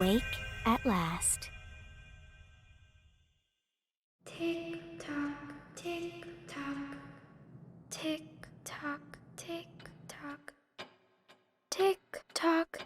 Awake at last. Tick tock, tick tock, tick tock, tick tock, tick tock.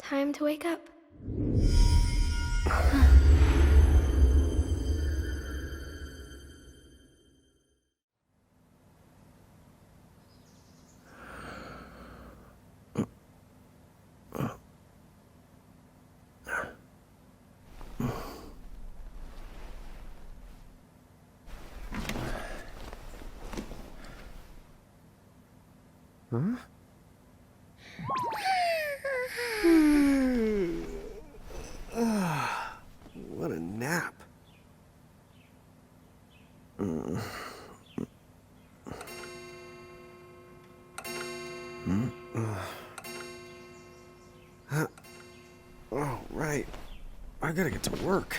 Time to wake up. Huh? What a nap. Oh, right. I gotta get to work.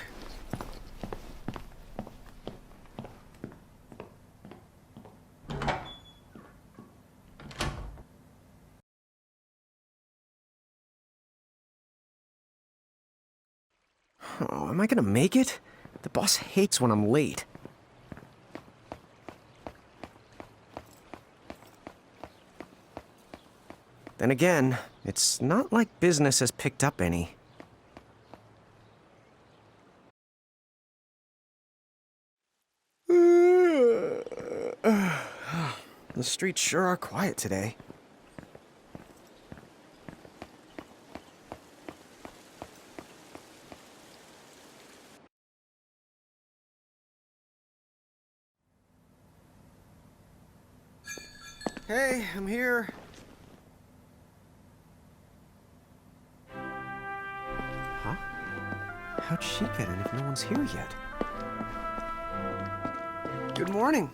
Oh, am I gonna make it? The boss hates when I'm late. Then again, it's not like business has picked up any. The streets sure are quiet today. Hey, I'm here. Huh? How'd she get in if no one's here yet? Good morning.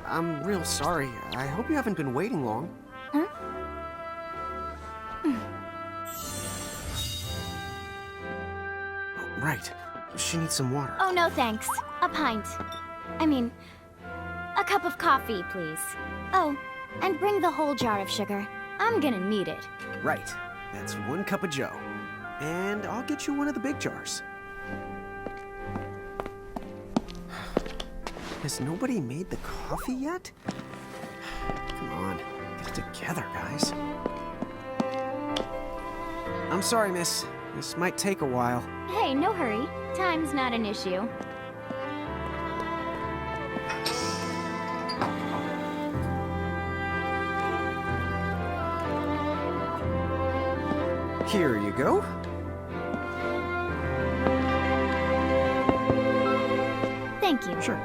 I'm real sorry. I hope you haven't been waiting long. Huh? Oh, right. She needs some water. Oh, no thanks. A pint. I mean, a cup of coffee, please. Oh, and bring the whole jar of sugar. I'm gonna need it. Right. That's 1 cup of joe. And I'll get you one of the big jars. Has nobody made the coffee yet? Come on, get it together, guys. I'm sorry, miss. This might take a while. Hey, no hurry. Time's not an issue. Here you go. Thank you. Sure.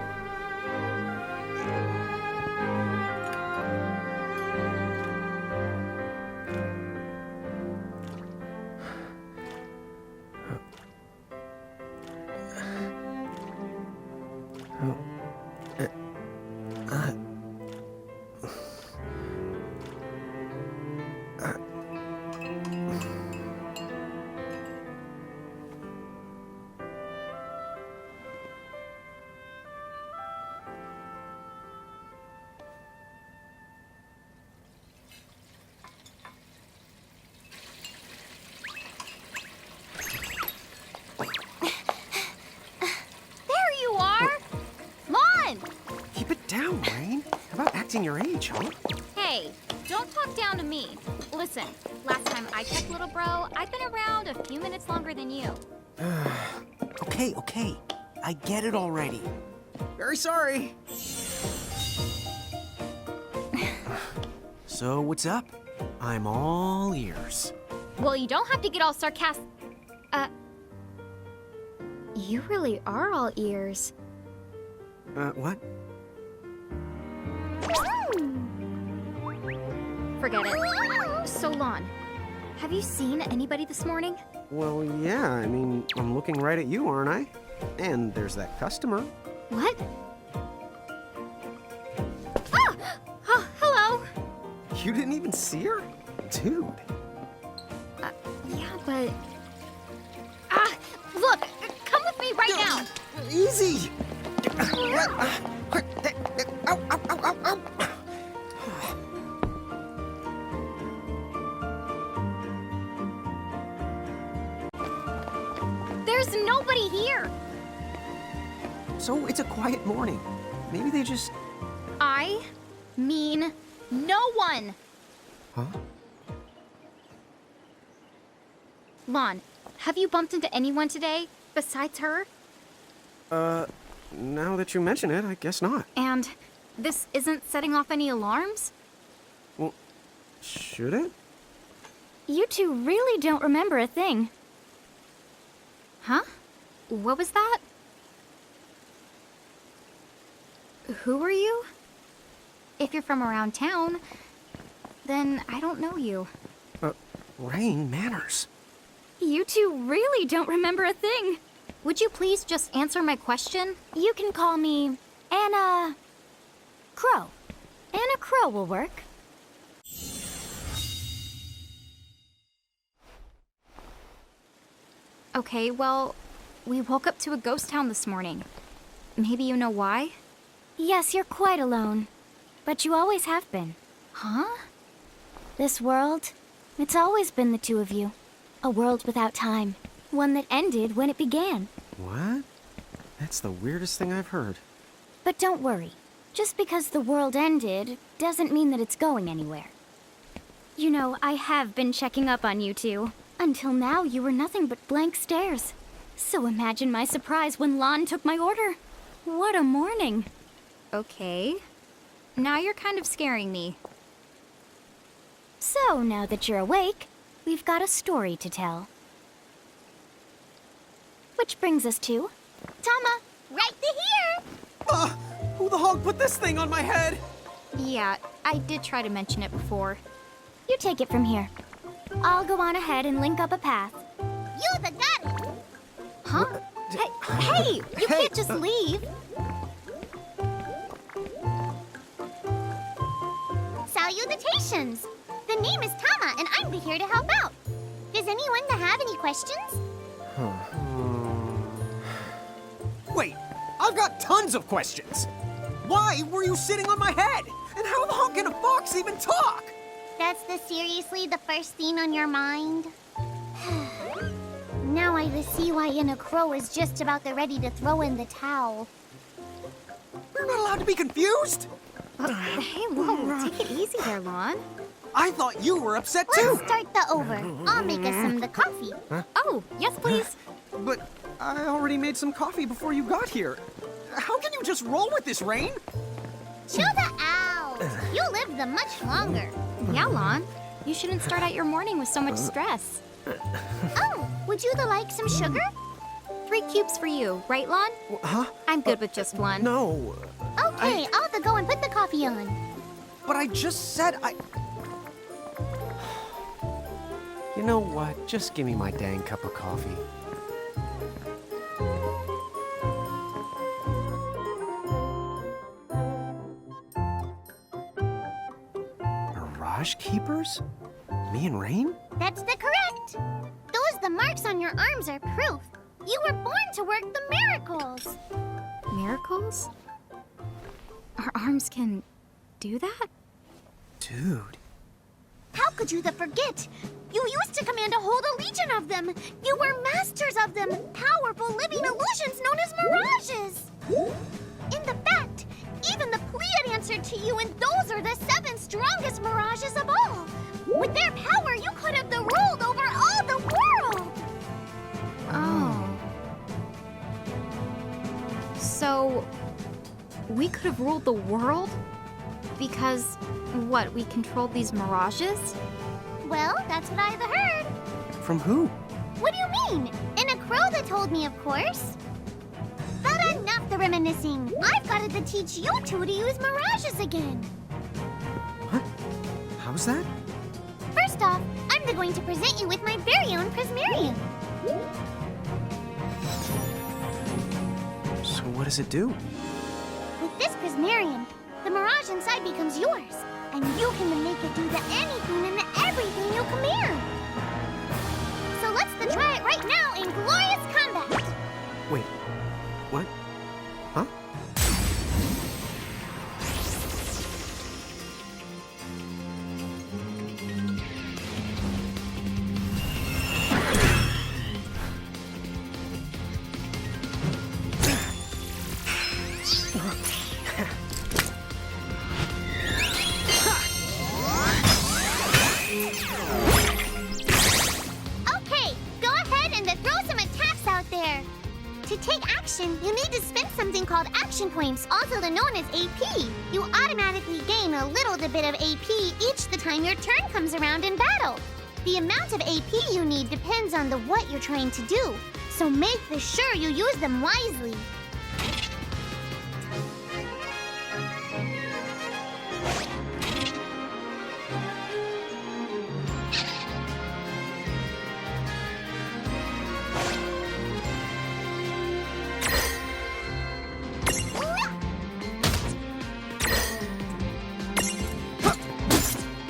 There you are! Lon! Keep it down, Rain. How about acting your age, huh? Hey, don't talk down to me. Listen, last time I checked, little bro, I've been around a few minutes longer than you. Okay. I get it already. Very sorry. So, what's up? I'm all ears. Well, you don't have to get all sarcastic. You really are all ears. What? Forget it. So, Lon, have you seen anybody this morning? Well, yeah, I mean, I'm looking right at you, aren't I? And there's that customer. What? Ah! Oh, hello. You didn't even see her? Dude. Yeah, but... Ah! Look! Come with me right now! Easy! Ow, ow, ow, ow, ow. There's nobody here! So it's a quiet morning. Maybe they just... I mean no one! Huh? Lon, have you bumped into anyone today besides her? Now that you mention it, I guess not. And this isn't setting off any alarms? Well, should it? You two really don't remember a thing. Huh? What was that? Who are you? If you're from around town, then I don't know you. Rain, manners. You two really don't remember a thing. Would you please just answer my question? You can call me Anna Crow. Anna Crow will work. Okay, well, we woke up to a ghost town this morning. Maybe you know why? Yes, you're quite alone. But you always have been. Huh? This world, it's always been the two of you. A world without time. One that ended when it began. What? That's the weirdest thing I've heard. But don't worry. Just because the world ended doesn't mean that it's going anywhere. You know, I have been checking up on you two. Until now, you were nothing but blank stares. So imagine my surprise when Lon took my order. What a morning. Okay. Now you're kind of scaring me. So, now that you're awake, we've got a story to tell. Which brings us to... Tama, right here! Who the hog put this thing on my head? Yeah, I did try to mention it before. You take it from here. I'll go on ahead and link up a path. You the gun! Huh? Hey, you can't just leave. Salutations! The name is Tama, and I'm here to help out. Does anyone have any questions? Wait, I've got tons of questions. Why were you sitting on my head? And how the hell can a fox even talk? That's seriously the first thing on your mind? Now I see why Anna Crow is just about ready to throw in the towel. We're not allowed to be confused? Hey, whoa, take it easy there, Lon. I thought you were upset too. Let's start the over. I'll make us some the coffee. Oh, yes, please. But I already made some coffee before you got here. How can you just roll with this, Rain? Chill the out. You live the much longer. Yeah, Lon. You shouldn't start out your morning with so much stress. Oh, would you like some sugar? 3 cubes for you, right, Lon? Huh? I'm good with just one. No. Okay, I'll have to go and put the coffee on. But I just said I... You know what? Just give me my dang cup of coffee. Mirage Keepers? Me and Rain? That's the correct. The marks on your arms are proof. You were born to work the miracles. Miracles? Our arms can do that? Dude. How could you forget? You used to command a whole legion of them. You were masters of them, powerful living illusions known as mirages. In the fact, even the Pleiad answered to you, and those are the 7 strongest mirages of all. With their power, you could have ruled over all the world. Oh. So, we could have ruled the world? Because, what, we controlled these mirages? Well, that's what I've heard. From who? What do you mean? In a crow that told me, of course. But enough the reminiscing. I've got to teach you two to use mirages again. What? How's that? First off, I'm going to present you with my very own Prismarium. So what does it do? With this Prismarium, the mirage inside becomes yours, and you can make it do anything and everything you command. So let's try it right now in glorious combat. Wait. What? Huh? Okay, go ahead and throw some attacks out there. To take action, you need to spend something called action points, also known as AP. You automatically gain a little bit of AP each the time your turn comes around in battle. The amount of AP you need depends on what you're trying to do, so make sure you use them wisely.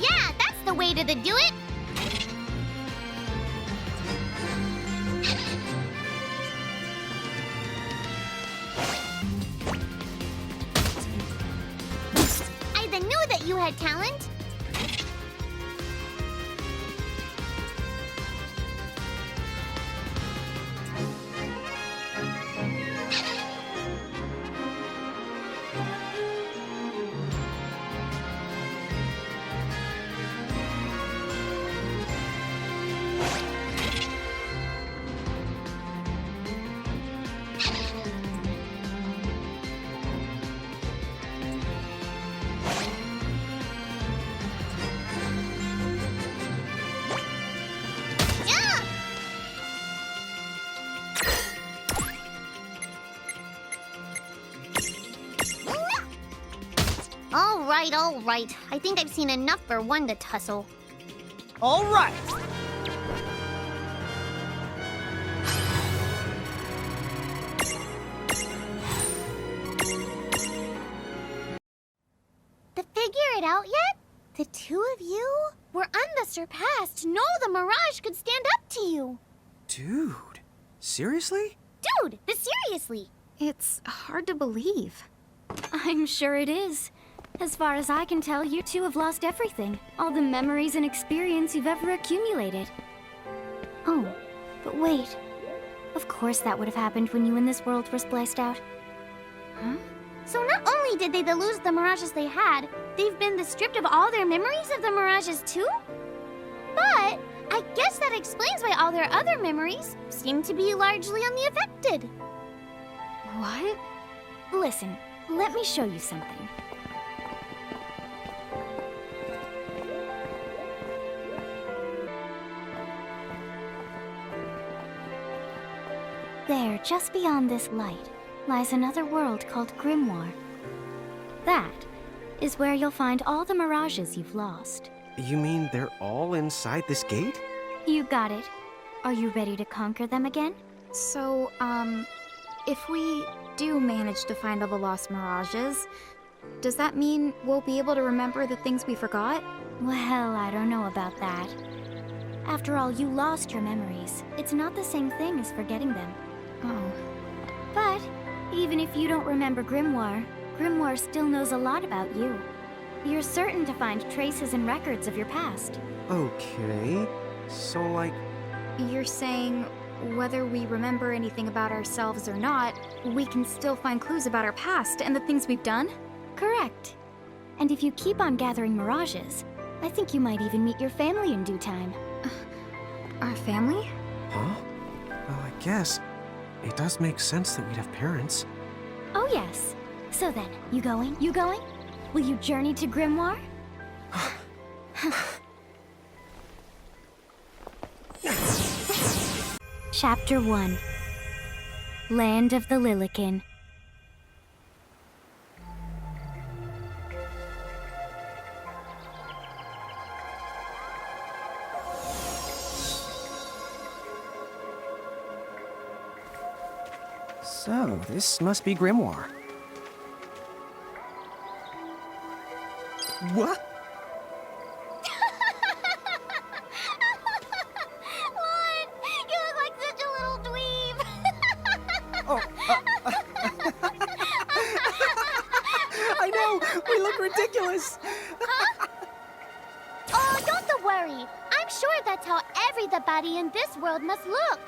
Yeah, that's the way to do it. I knew that you had talent. Yeah! All right. I think I've seen enough for one to tussle. All right. To figure it out yet? The two of you were unsurpassed. No, the Mirage could stand up to you. Dude. Seriously? Dude, seriously. It's hard to believe. I'm sure it is. As far as I can tell, you two have lost everything. All the memories and experience you've ever accumulated. Oh, but wait. Of course that would have happened when you and this world were spliced out. Huh? So not only did they lose the Mirages they had, they've been stripped of all their memories of the Mirages too? But I guess that explains why all their other memories seem to be largely unaffected. What? Listen, let me show you something. there, just beyond this light, lies another world called Grimoire. That is where you'll find all the mirages you've lost. You mean they're all inside this gate? You got it. Are you ready to conquer them again? So, if we do manage to find all the lost mirages, does that mean we'll be able to remember the things we forgot? Well, I don't know about that. After all, you lost your memories. It's not the same thing as forgetting them. Oh. But even if you don't remember Grimoire, Grimoire still knows a lot about you. You're certain to find traces and records of your past. Okay. So, like, You're saying whether we remember anything about ourselves or not, we can still find clues about our past and the things we've done? Correct. And if you keep on gathering mirages, I think you might even meet your family in due time. Our family? huh? Well, I guess it does make sense that we'd have parents. Oh yes. So then, you going? You going? Will you journey to Grimoire? Chapter 1. Land of the Lilican. So, this must be Grimoire. What? What? You look like such a little dweeb. Oh, I know! We look ridiculous! Oh, don't worry. I'm sure that's how everybody in this world must look.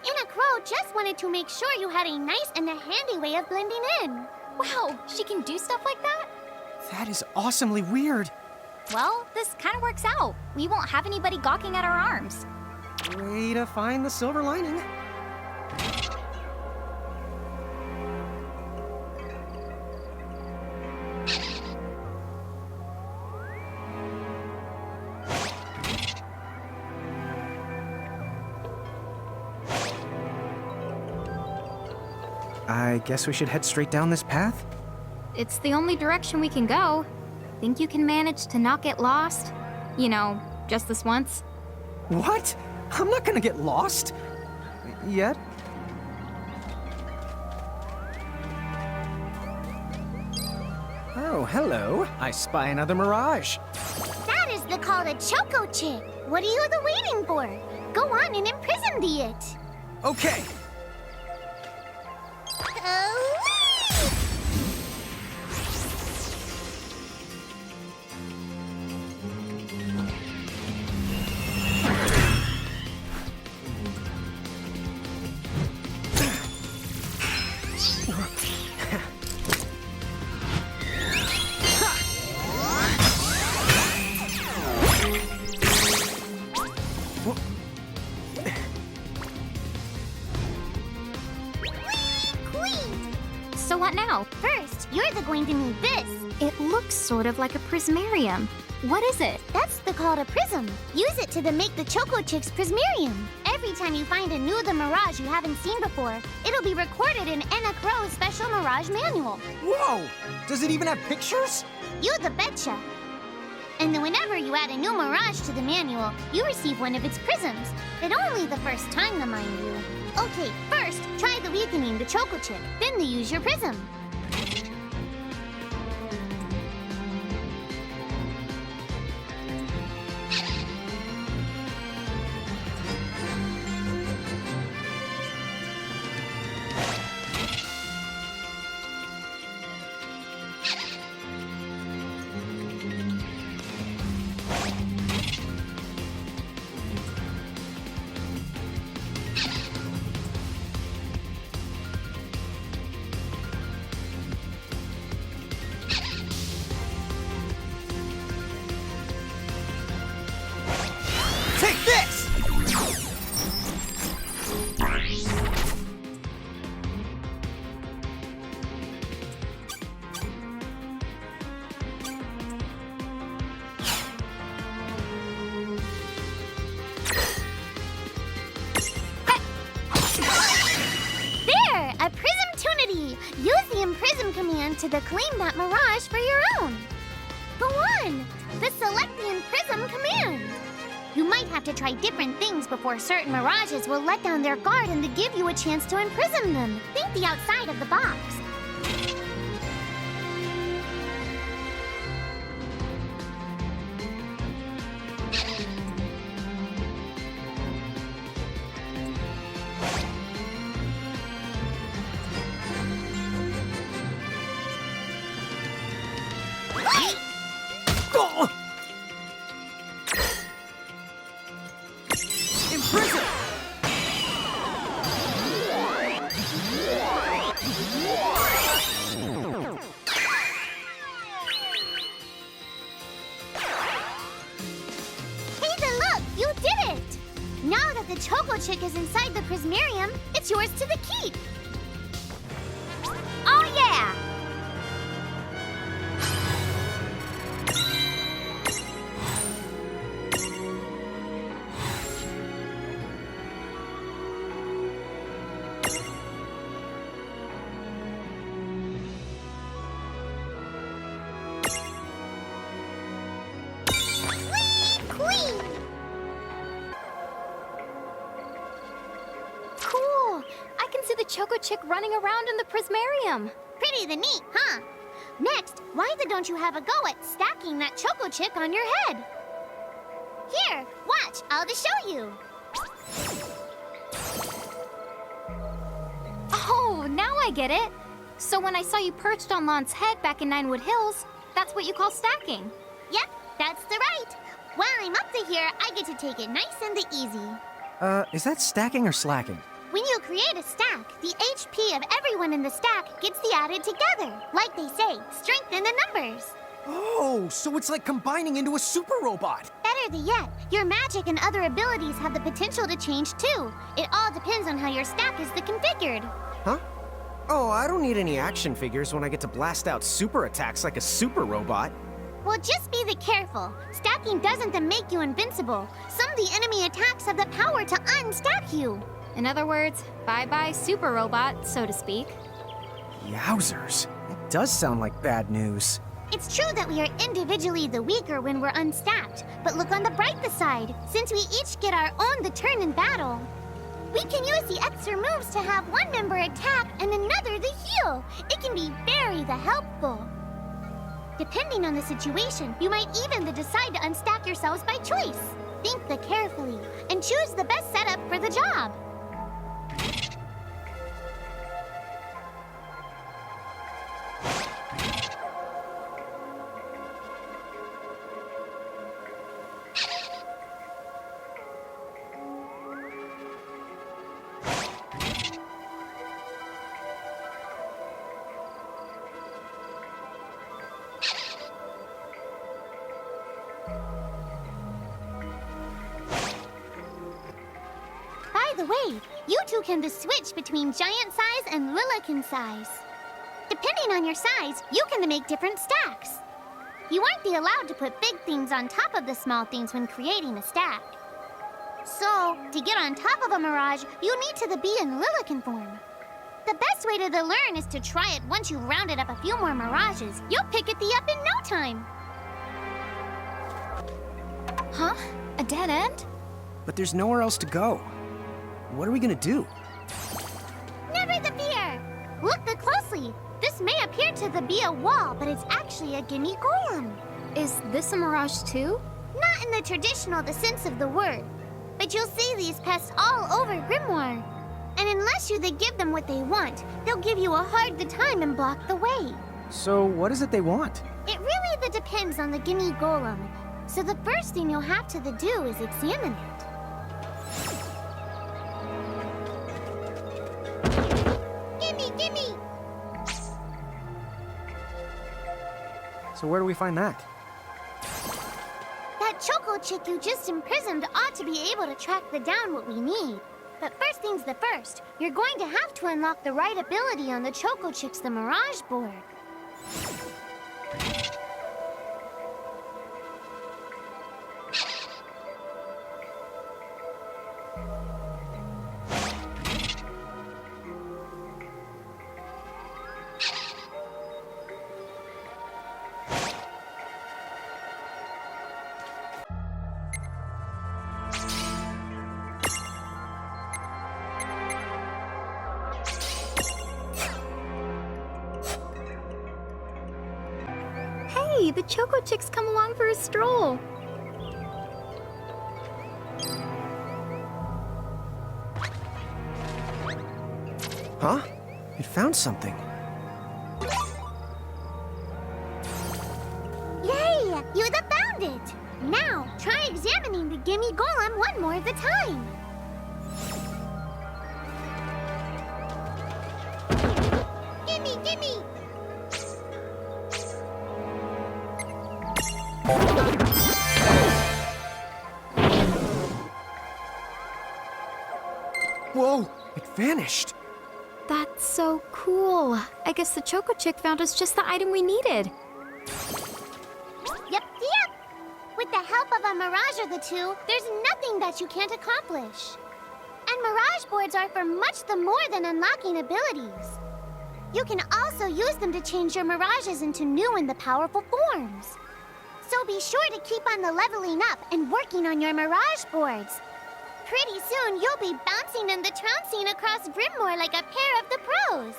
Inna Crow just wanted to make sure you had a nice and a handy way of blending in. Wow, she can do stuff like that? That is awesomely weird. Well, this kind of works out. We won't have anybody gawking at our arms. Way to find the silver lining. I guess we should head straight down this path? It's the only direction we can go. Think you can manage to not get lost? You know, just this once? What? I'm not gonna get lost. Yet? Oh, hello. I spy another mirage. That is the called a Choco Chick. What are you waiting for? Go on and imprison the it. Okay. So what now? First, you're going to need this. It looks sort of like a prismarium. What is it? That's the called a prism. Use it to make the Choco Chick's prismarium. Every time you find a new the mirage you haven't seen before, it'll be recorded in Anna Crow's special mirage manual. Whoa! Does it even have pictures? You the betcha. And then whenever you add a new mirage to the manual, you receive one of its prisms. But only the first time, to mind you. Okay, first, try the weakening the Choco Chick. Then they use your prism. command to claim that mirage for your own. The one! The Select the Imprism command! You might have to try different things before certain mirages will let down their guard and to give you a chance to imprison them. Think the outside of the box. Oh! Imprison! Hazen, look! You did it! Now that the Choco Chick is inside the Prismarium, it's yours to the keep! Oh yeah! Queen! Cool! I can see the Choco Chick running around in the Prismarium. Pretty the neat, huh? Next, why don't you have a go at stacking that Choco Chick on your head? Here, watch, I'll just show you. Oh, now I get it. So when I saw you perched on Lon's head back in Ninewood Hills, that's what you call stacking. Yep, that's the right. While I'm up to here, I get to take it nice and easy. Is that stacking or slacking? When you create a stack, the HP of everyone in the stack gets the added together. Like they say, strengthen the numbers. Oh, so it's like combining into a super robot. Better yet, your magic and other abilities have the potential to change too. It all depends on how your stack is configured. Huh? Oh, I don't need any action figures when I get to blast out super attacks like a super robot. Well, just be careful. Stacking doesn't make you invincible. Some of the enemy attacks have the power to unstack you. In other words, bye-bye super robot, so to speak. Yowzers. It does sound like bad news. It's true that we are individually the weaker when we're unstacked, but look on the brighter side. Since we each get our own turn in battle, we can use the extra moves to have one member attack and another the heal. It can be very helpful. Depending on the situation, you might even decide to unstack yourselves by choice. Think carefully and choose the best setup for the job. By the way, you two can switch between giant size and Lilican size. Depending on your size, you can make different stacks. You aren't allowed to put big things on top of the small things when creating a stack. So, to get on top of a mirage, you need to be in Lilican form. The best way to learn is to try it once you've rounded up a few more mirages. You'll pick it up in no time. Huh? A dead end? But there's nowhere else to go. What are we gonna do? Never the fear! Look closely. This may appear to be a wall, but it's actually a gimme golem. Is this a mirage too? Not in the traditional sense of the word, but you'll see these pests all over Grimoire. And unless you give them what they want, they'll give you a hard time and block the way. So what is it they want? It really depends on the gimme golem. So the first thing you'll have to do is examine it. Gimme! So where do we find that? That Choco Chick you just imprisoned ought to be able to track down what we need. But first things first, you're going to have to unlock the right ability on the Choco Chick's Mirage board. Hey, the Choco Chicks come along for a stroll. Huh? It found something. Yay! You found it! Now, try examining the Gimme Golem one more at a time. Gimme, gimme! Whoa! It vanished! That's so cool. I guess the Choco Chick found us just the item we needed. Yep. With the help of a Mirage or the two, there's nothing that you can't accomplish. And Mirage boards are for much the more than unlocking abilities. You can also use them to change your Mirages into new and the powerful forms. So be sure to keep on the leveling up and working on your Mirage boards. Pretty soon, you'll be bouncing and the trouncing across Brimmore like a pair of the pros.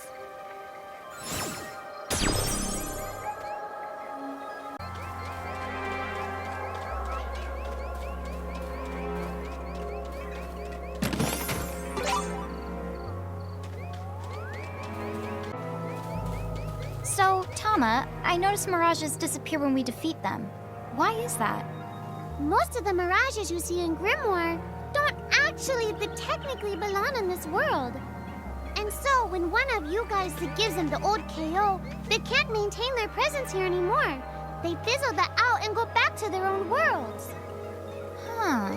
So, Tama, I noticed Mirages disappear when we defeat them. Why is that? Most of the Mirages you see in Grimoire don't actually technically belong in this world. And so, when one of you guys gives them the old KO, they can't maintain their presence here anymore. They fizzle that out and go back to their own worlds. Huh.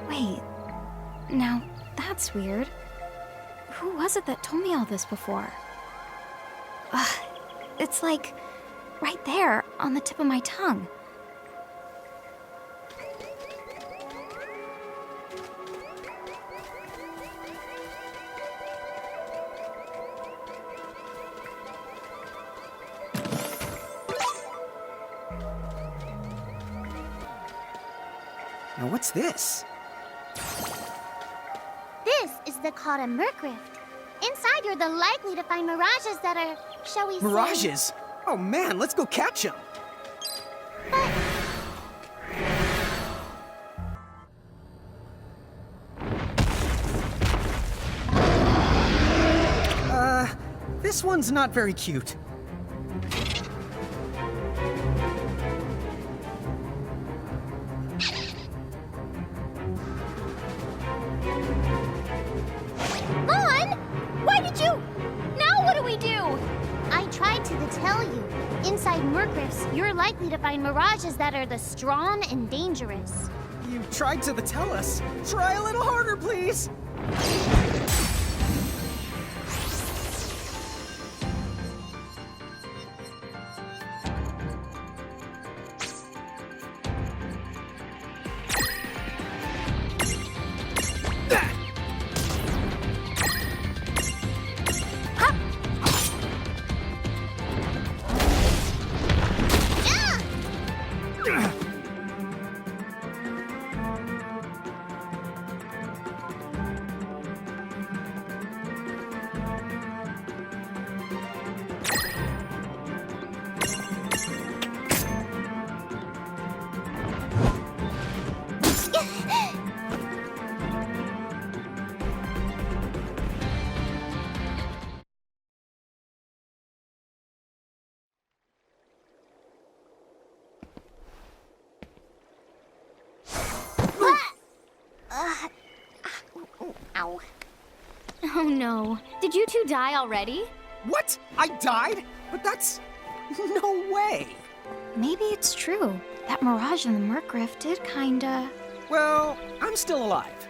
Wait. Now, that's weird. Who was it that told me all this before? It's like right there on the tip of my tongue. Now what's this? This is called a Mercrift. Inside, you're the likely to find Mirages that are, shall we say... Mirages? Oh man, let's go catch them! This one's not very cute. Tell you, inside Mercrifts, you're likely to find Mirages that are the strong and dangerous. You tried to tell us. Try a little harder, please! Ow. Oh no. Did you two die already? What? I died? But that's... no way! Maybe it's true. That Mirage in the Mercrift did kinda... Well, I'm still alive.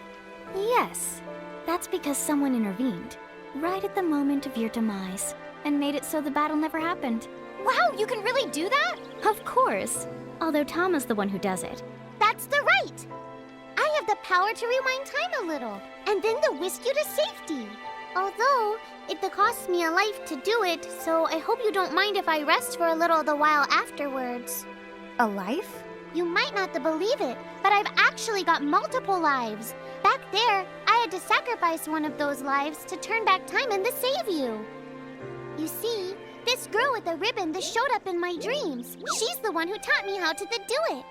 Yes. That's because someone intervened, right at the moment of your demise, and made it so the battle never happened. Wow, you can really do that? Of course. Although Tama's the one who does it. That's the right! I have the power to rewind time a little, and then to whisk you to safety. Although, it costs me a life to do it, so I hope you don't mind if I rest for a little the while afterwards. A life? You might not believe it, but I've actually got multiple lives. Back there, I had to sacrifice one of those lives to turn back time and to save you. You see, This girl with the ribbon that showed up in my dreams. She's the one who taught me how to do it.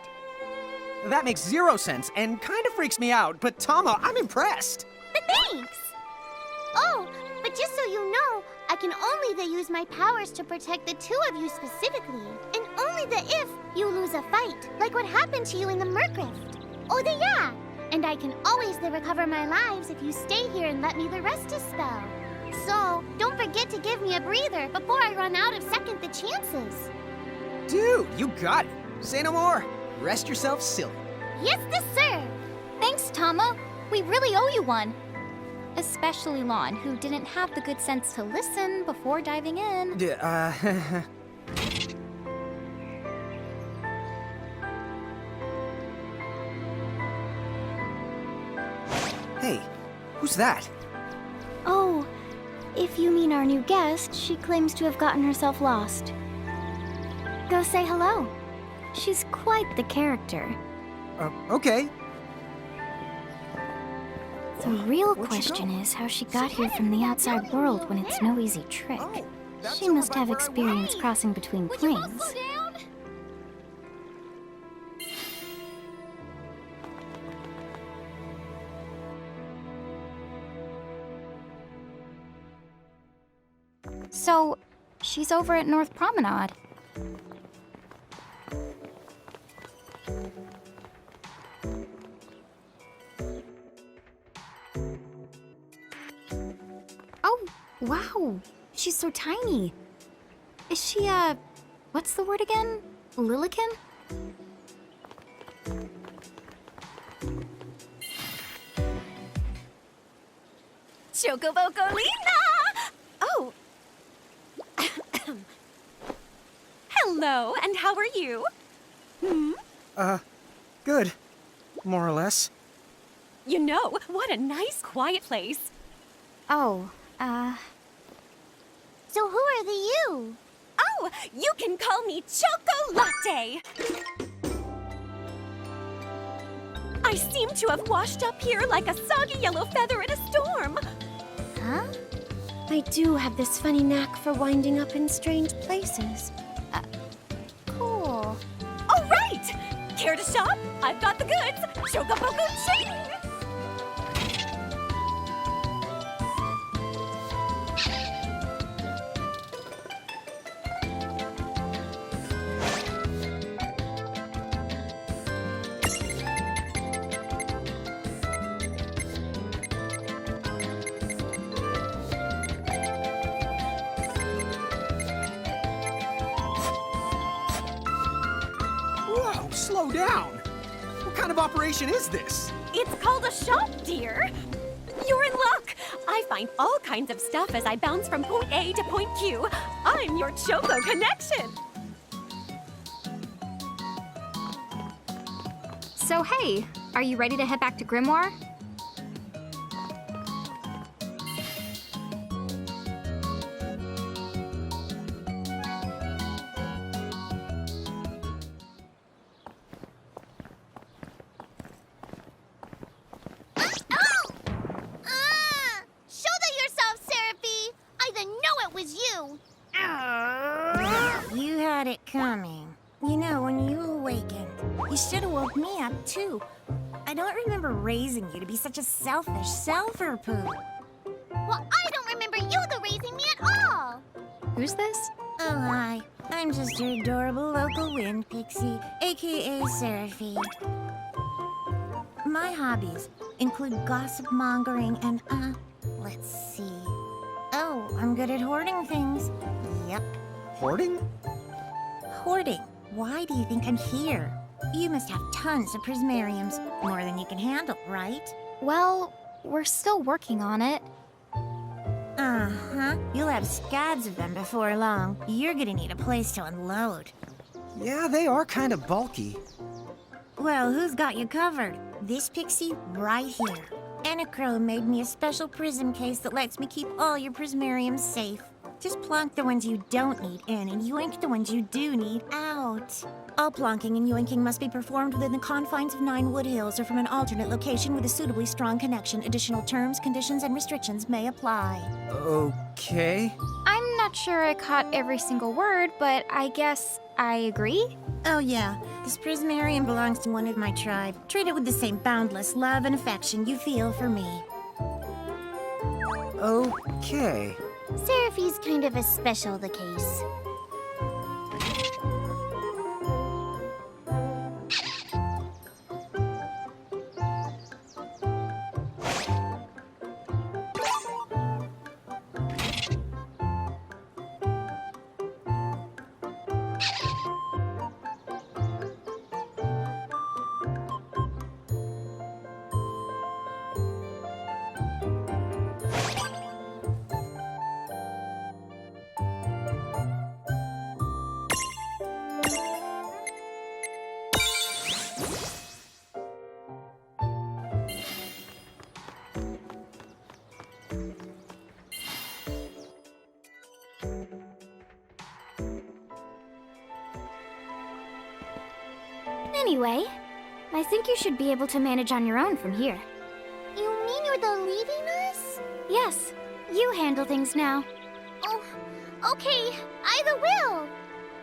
That makes 0 sense and kind of freaks me out, but Tama, I'm impressed. Thanks! Oh, but just so you know, I can only use my powers to protect the two of you specifically. And only if you lose a fight, like what happened to you in the Mercrift. Oh, yeah! And I can always recover my lives if you stay here and let me the rest a spell. So, don't forget to give me a breather before I run out of second the chances. Dude, you got it. Say no more. Rest yourself silly. Yes, sir. Thanks, Tama. We really owe you one. Especially Lon, who didn't have the good sense to listen before diving in. Hey, who's that? Oh, if you mean our new guest, she claims to have gotten herself lost. Go say hello. She's quite the character. Okay. The real Where'd she question go? is how she got here from the outside world when it's no easy trick. Oh, that's She over must by have where I experience was. crossing between planes. So, she's over at North Promenade. Oh, wow. She's so tiny. Is she, what's the word again? Lilican? Chocobocolina! Oh. Hello, and how are you? Good. More or less. You know, what a nice, quiet place. Oh, So who are the you? Oh, you can call me Chocolate. I seem to have washed up here like a soggy yellow feather in a storm. huh? I do have this funny knack for winding up in strange places. Cool. All right! Care to shop? I've got the goods. Chocoboco ching! Whoa, slow down. What kind of operation is this? It's called a shop, dear. You're in luck. I find all kinds of stuff as I bounce from point A to point Q. I'm your Choco connection. So, hey, are you ready to head back to Grimoire? Shoulder yourself, Seraphie! I didn't know it was you! You had it coming. You know, when you awakened, you should have woke me up, too. I don't remember raising you to be such a selfish self-poo. Well, I don't remember you raising me at all! Who's this? Oh, hi. I'm just your adorable local wind pixie, aka Seraphie. My hobbies include gossip mongering and, let's see. Oh, I'm good at hoarding things. Yep, Hoarding? hoarding. Why do you think I'm here? You must have tons of prismariums, more than you can handle, right? Well, we're still working on it. Uh-huh. You'll have scads of them before long. You're gonna need a place to unload. Yeah, they are kind of bulky. Well, who's got you covered? This pixie right here. Anachrome made me a special prism case that lets me keep all your prismariums safe. Just plonk the ones you don't need in and yoink the ones you do need out. All plonking and yoinking must be performed within the confines of 9 Wood Hills or from an alternate location with a suitably strong connection. Additional terms, conditions, and restrictions may apply. Okay. I'm not not sure I caught every single word, but I guess I agree. Oh yeah, this Prismarium belongs to one of my tribe. Treat it with the same boundless love and affection you feel for me. Okay. Seraphi's kind of a special the case. Anyway, I think you should be able to manage on your own from here. You mean you're the leaving us? Yes, you handle things now. Oh, okay. Either will.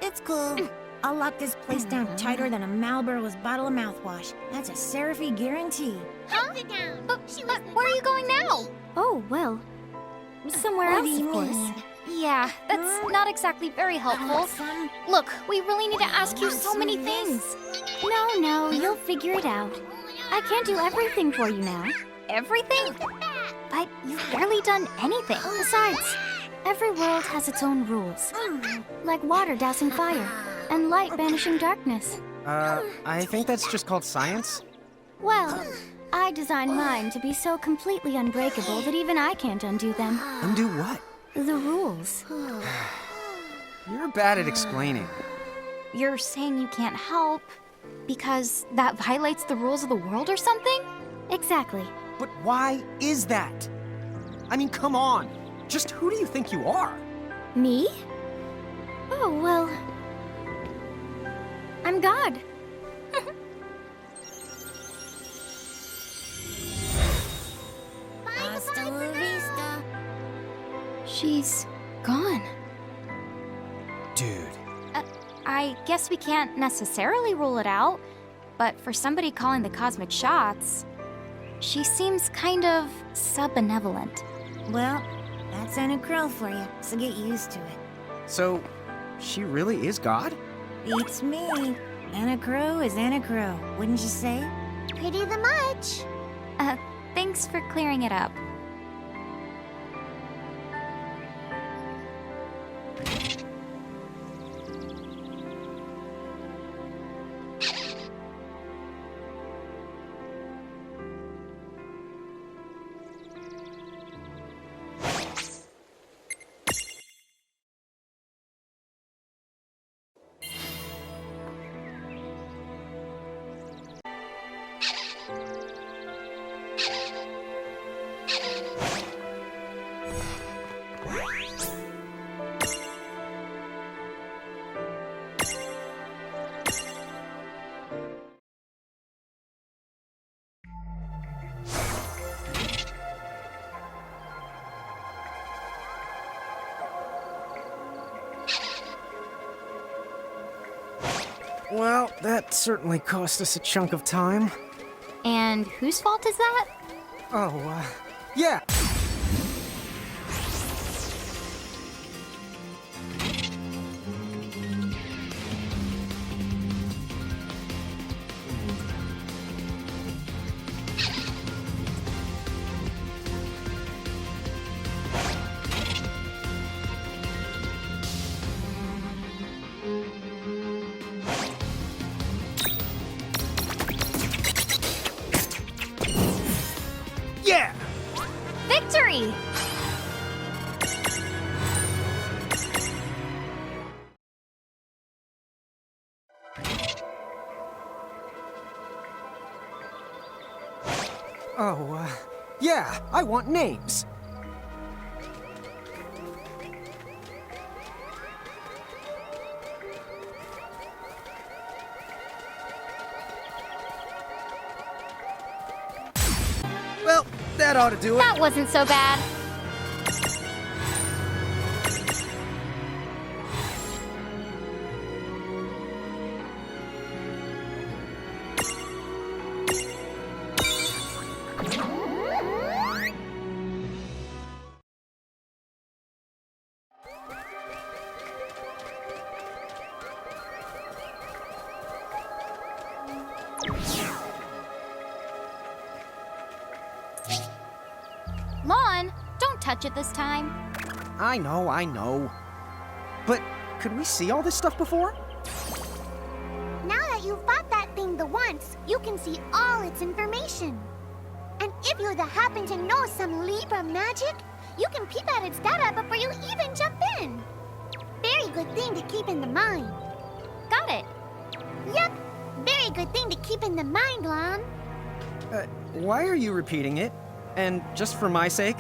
It's cool. I'll lock this place down tighter than a Marlboro's bottle of mouthwash. That's a Seraphy guarantee. Huh? Sit down. But where are you going now? Oh, well, somewhere What else, do you of course. mean? Yeah, that's not exactly very helpful. Son, Look, we really need to ask you so many things. No, you'll figure it out. I can't do everything for you now. Everything? But you've barely done anything. Besides, every world has its own rules. Like water dousing fire, and light banishing darkness. I think that's just called science. Well, I designed mine to be so completely unbreakable that even I can't undo them. Undo what? The rules. You're bad at explaining. You're saying you can't help because that violates the rules of the world or something? Exactly. But why is that? I mean, come on. Just who do you think you are? Me? Oh, well, I'm God. hasta la vista. She's gone. Dude. I guess we can't necessarily rule it out, but for somebody calling the cosmic shots, she seems kind of sub-benevolent. Well, that's Anna Crow for you, so get used to it. So, she really is God? Beats me. Anna Crow is Anna Crow, wouldn't you say? Pretty the much. Thanks for clearing it up. Well, that certainly cost us a chunk of time. And whose fault is that? Oh, yeah. Yeah! Victory! Oh, yeah, I want names. Well, that ought to do it. That wasn't so bad. Lon, don't touch it this time. I know. But could we see all this stuff before? Now that you've fought that thing the once, you can see all its information. And if you happen to know some Libra magic, you can peep at its data before you even jump in. Very good thing to keep in the mind. Got it. Yep, very good thing to keep in the mind, Lon. Why are you repeating it? And just for my sake?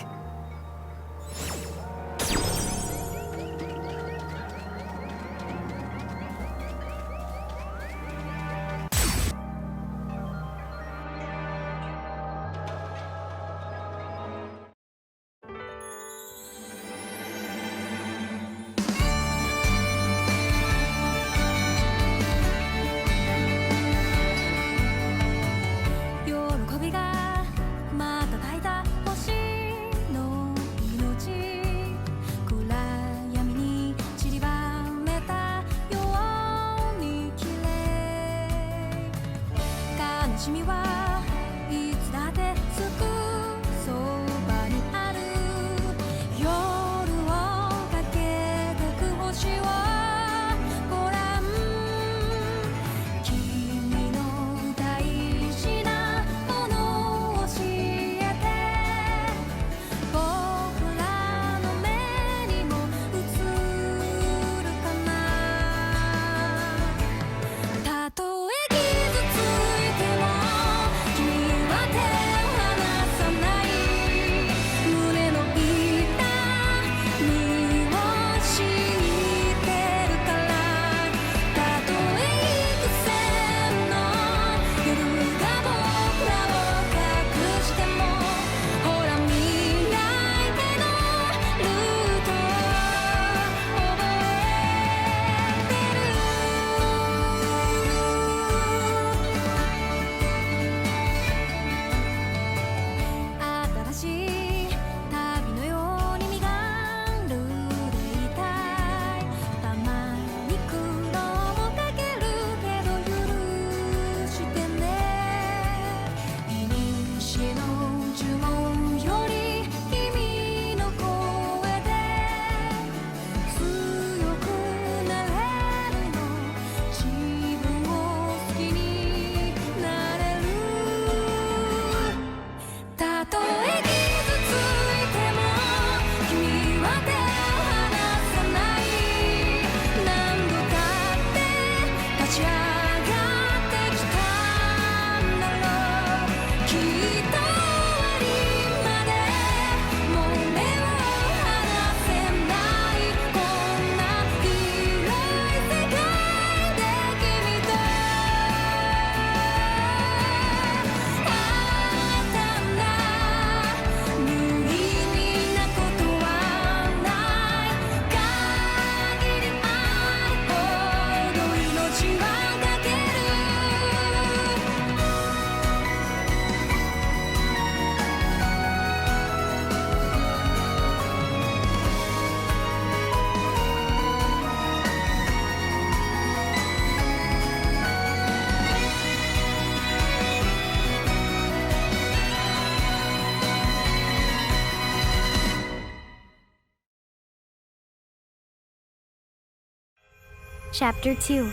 Chapter 2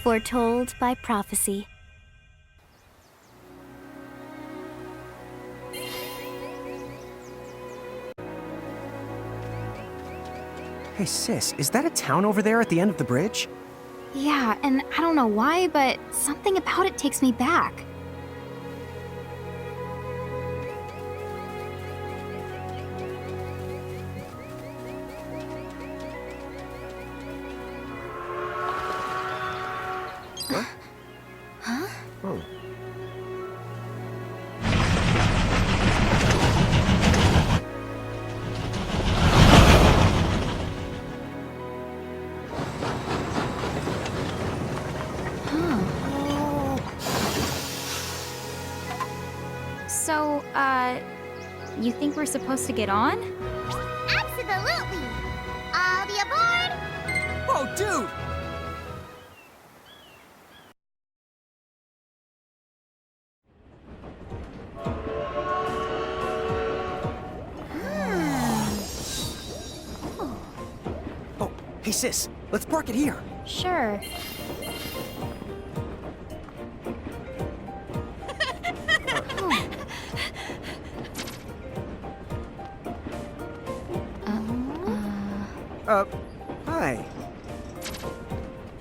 Foretold by Prophecy. Hey sis, is that a town over there at the end of the bridge? Yeah, and I don't know why, but something about it takes me back. Huh? Oh. So, you think we're supposed to get on? Absolutely! I'll be aboard! Whoa, dude! Hey sis, let's park it here. Sure. Hi.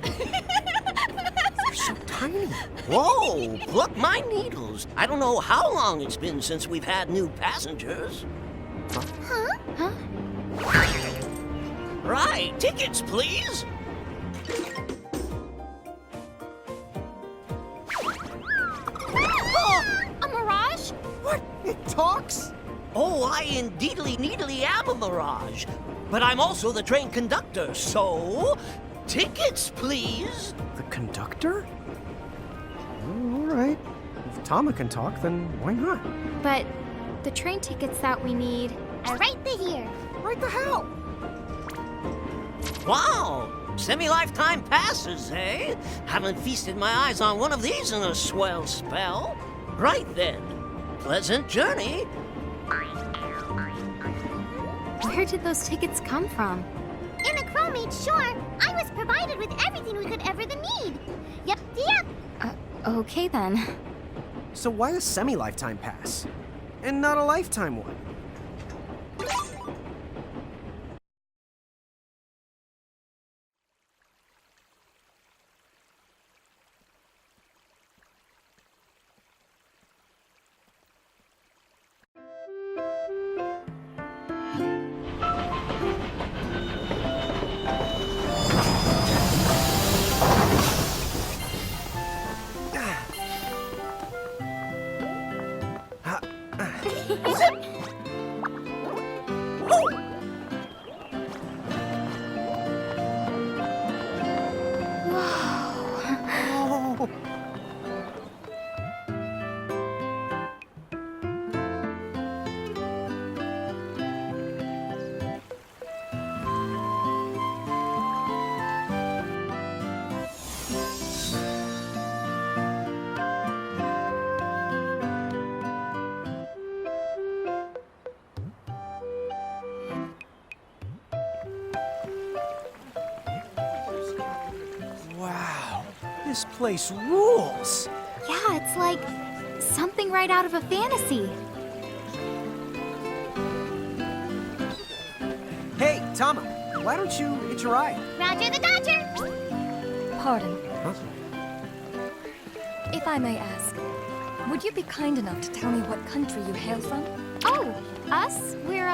They're so tiny. Whoa, pluck my needles. I don't know how long it's been since we've had new passengers. Huh? Right, tickets, please. A mirage? What? It talks? Oh, I indeedly needly am a mirage. But I'm also the train conductor, so... Tickets, please. The conductor? All right. If Tama can talk, then why not? But the train tickets that we need. Right the here. Right the hell? Wow, semi-lifetime passes, eh? Haven't feasted my eyes on one of these in a swell spell. Right then, pleasant journey. Where did those tickets come from? In a crow made sure I was provided with everything we could ever need. Yep. Okay then. So why a semi-lifetime pass? And not a lifetime one? Oh. Wow, this place rules. Yeah, it's like something right out of a fantasy. Hey, Tama, why don't you hitch a ride? Roger the Dodger. Pardon. Huh? If I may ask, would you be kind enough to tell me what country you hail from? Oh, us? We're,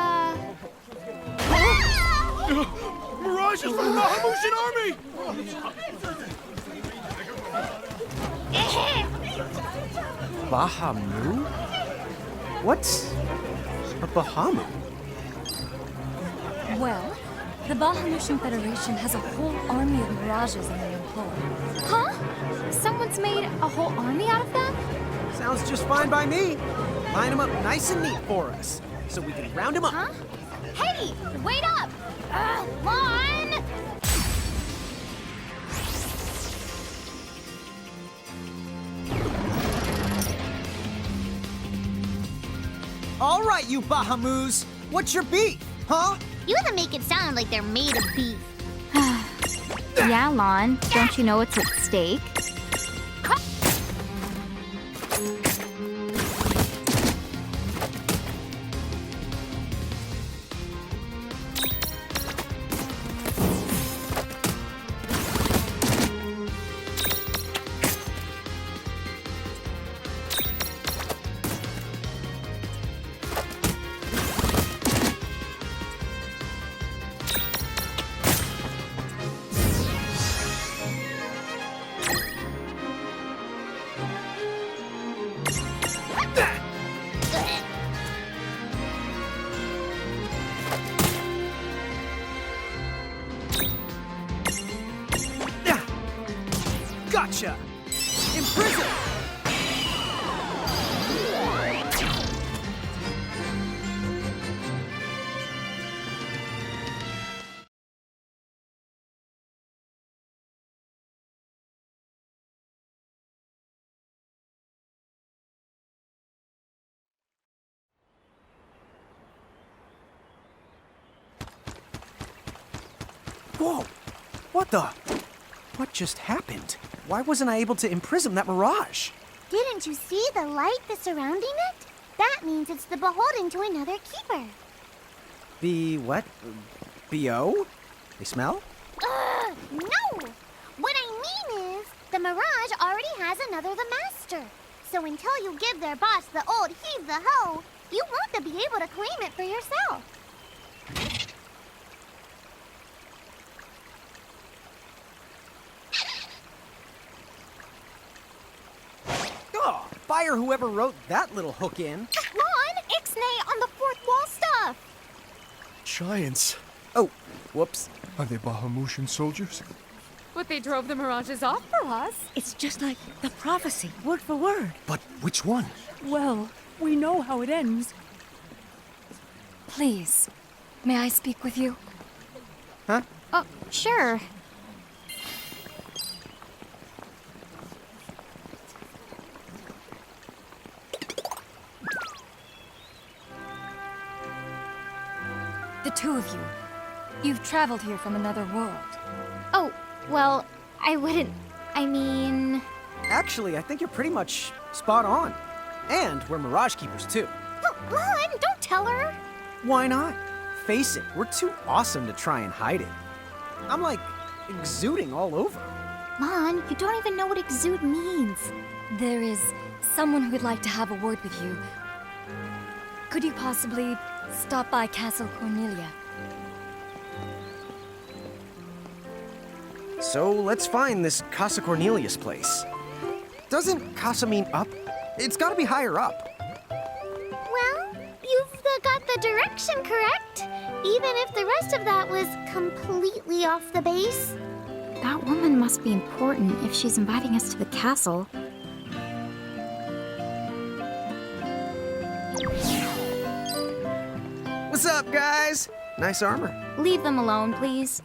Mirage is from the Hamushin army! Bahamu? What's a Bahamu? Well, the Bahamutian Federation has a whole army of mirages in their employ. huh? Someone's made a whole army out of them? Sounds just fine by me. Line them up nice and neat for us, so we can round them up. Huh? Hey, wait up! Lon! All right, you Bahamus, what's your beef, huh? You even make it sound like they're made of beef. Yeah, Lon. Don't you know what's at stake? Gotcha! Imprison! Whoa! What the? What just happened? Why wasn't I able to imprison that mirage? Didn't you see the light that's surrounding it? That means it's the beholden to another keeper. What? B.O.? They smell? No! What I mean is, the mirage already has another the master. So until you give their boss the old heave the ho, you won't be able to claim it for yourself. Oh, fire whoever wrote that little hook in. Ron, Ixnay on the fourth wall stuff! Giants. Oh, whoops. Are they Bahamutian soldiers? But they drove the mirages off for us. It's just like the prophecy, word for word. But which one? Well, we know how it ends. Please, may I speak with you? Huh? Oh, sure. The two of you. You've traveled here from another world. Oh, well, I wouldn't. I mean. Actually, I think you're pretty much spot on. And we're Mirage Keepers, too. Ron, don't tell her! Why not? Face it, we're too awesome to try and hide it. I'm like exuding all over. Lon, you don't even know what exude means. There is someone who would like to have a word with you. Could you possibly stop by Castle Cornelia? So let's find this Casa Cornelius place. Doesn't Casa mean up? It's gotta be higher up. Well, you've got the direction correct, even if the rest of that was completely off the base. That woman must be important if she's inviting us to the castle. What's up, guys? Nice armor. Leave them alone, please.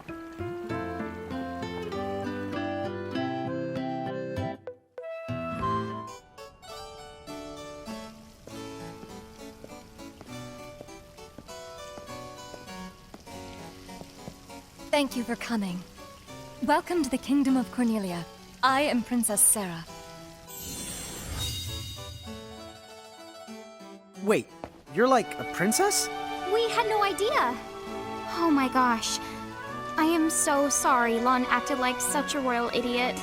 Thank you for coming. Welcome to the Kingdom of Cornelia. I am Princess Sarah. Wait, you're like a princess? We had no idea. Oh my gosh. I am so sorry Lon acted like such a royal idiot.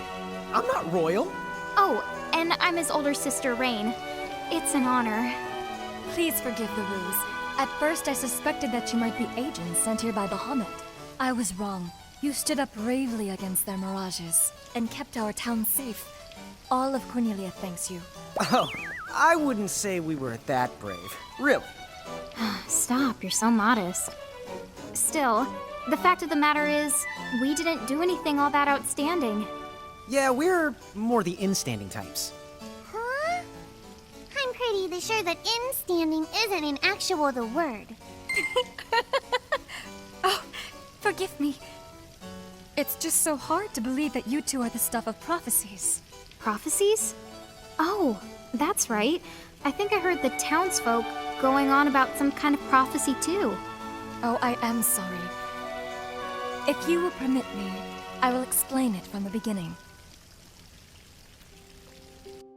I'm not royal. Oh, and I'm his older sister, Rain. It's an honor. Please forgive the ruse. At first, I suspected that you might be agents sent here by Bahamut. I was wrong. You stood up bravely against their mirages and kept our town safe. All of Cornelia thanks you. Oh, I wouldn't say we were that brave. Really. Stop, you're so modest. Still, the fact of the matter is, we didn't do anything all that outstanding. Yeah, we're more the in-standing types. Huh? I'm pretty sure that in-standing isn't in actual the word. Oh, forgive me. It's just so hard to believe that you two are the stuff of prophecies. Prophecies? Oh, that's right. I think I heard the townsfolk going on about some kind of prophecy too. Oh, I am sorry. If you will permit me, I will explain it from the beginning.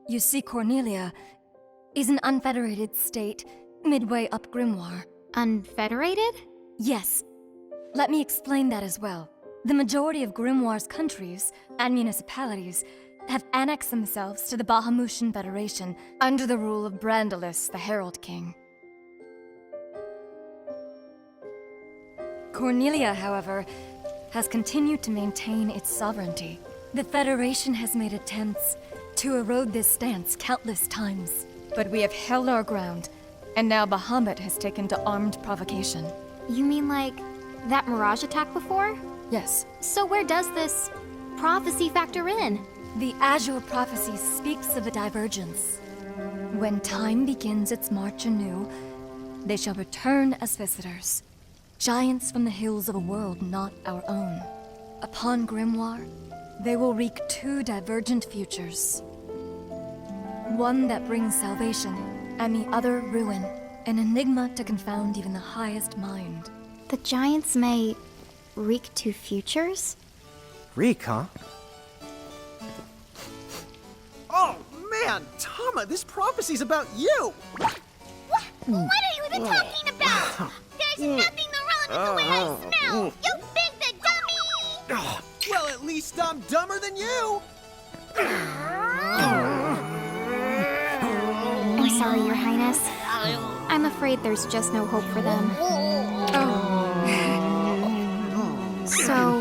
You see, Cornelia is an unfederated state midway up Grimoire. Unfederated? Yes. Let me explain that as well. The majority of Grimoire's countries and municipalities have annexed themselves to the Bahamutian Federation under the rule of Brandalus, the Herald King. Cornelia, however, has continued to maintain its sovereignty. The Federation has made attempts to erode this stance countless times, but we have held our ground, and now Bahamut has taken to armed provocation. You mean like that mirage attack before? Yes. So where does this prophecy factor in? The Azure Prophecy speaks of a divergence. When time begins its march anew, they shall return as visitors, giants from the hills of a world not our own. Upon Grimoire, they will wreak two divergent futures. One that brings salvation, and the other ruin, an enigma to confound even the highest mind. The giants may wreak two futures? Freak, huh? Oh, man! Tama, this prophecy's about you! What are you even talking about? There's nothing wrong with the way I smell! You big the dummy! Well, at least I'm dumber than you! I'm sorry, Your Highness. I'm afraid there's just no hope for them. So,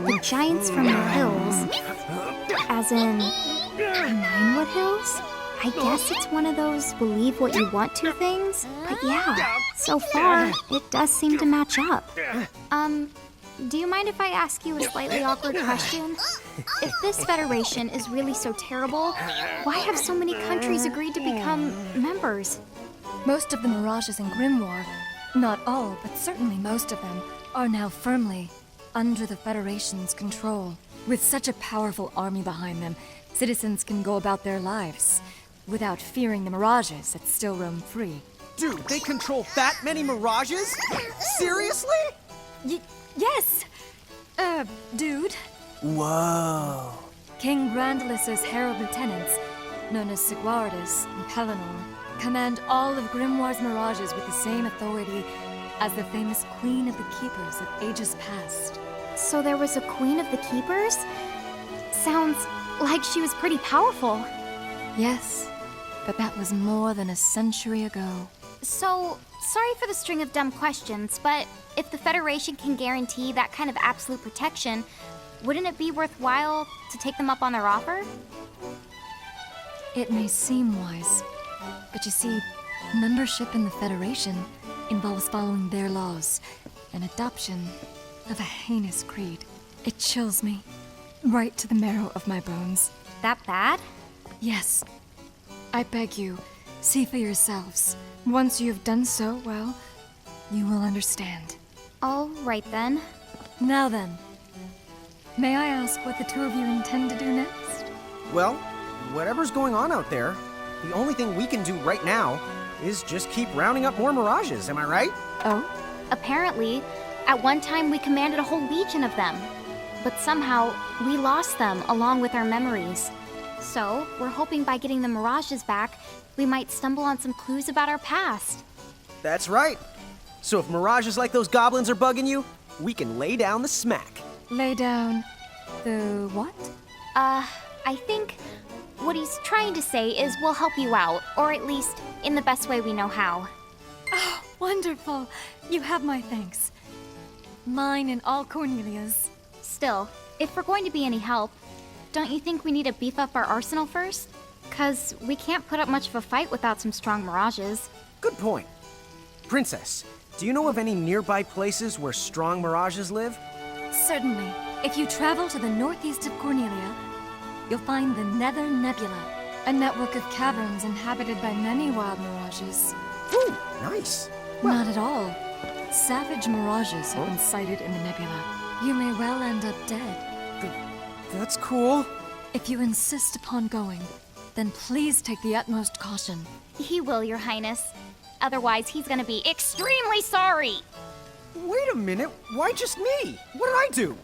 the giants from the hills, as in Ninewood Hills? I guess it's one of those believe what you want to things. But yeah, so far, it does seem to match up. Do you mind if I ask you a slightly awkward question? If this federation is really so terrible, why have so many countries agreed to become members? Most of the mirages in Grimoire, not all, but certainly most of them, are now firmly under the Federation's control. With such a powerful army behind them, citizens can go about their lives without fearing the mirages that still roam free. Dude, they control that many mirages? Seriously? Yes! Dude. Whoa. King Brandelis's herald lieutenants, known as Sigwardus and Pelennor, command all of Grimoire's mirages with the same authority as the famous Queen of the Keepers of ages past. So there was a Queen of the Keepers? Sounds like she was pretty powerful. Yes, but that was more than a century ago. So, sorry for the string of dumb questions, but if the Federation can guarantee that kind of absolute protection, wouldn't it be worthwhile to take them up on their offer? It may seem wise, but you see, membership in the Federation involves following their laws and adoption of a heinous creed. It chills me right to the marrow of my bones. That bad? Yes. I beg you, see for yourselves. Once you have done so, well, you will understand. All right then. Now then, may I ask what the two of you intend to do next? Well, whatever's going on out there, the only thing we can do right now is just keep rounding up more mirages, am I right? Oh? Apparently, at one time we commanded a whole legion of them. But somehow, we lost them along with our memories. So, we're hoping by getting the mirages back, we might stumble on some clues about our past. That's right. So if mirages like those goblins are bugging you, we can lay down the smack. Lay down the what? I think what he's trying to say is we'll help you out, or at least in the best way we know how. Oh, wonderful. You have my thanks. Mine and all Cornelia's. Still, if we're going to be any help, don't you think we need to beef up our arsenal first? 'Cause we can't put up much of a fight without some strong mirages. Good point. Princess, do you know of any nearby places where strong mirages live? Certainly. If you travel to the northeast of Cornelia, you'll find the Nether Nebula, a network of caverns inhabited by many wild mirages. Ooh, nice. Not at all. Savage mirages have been sighted in the nebula. You may well end up dead. That's cool. If you insist upon going, then please take the utmost caution. He will, Your Highness. Otherwise, he's gonna be extremely sorry! Wait a minute, why just me? What did I do?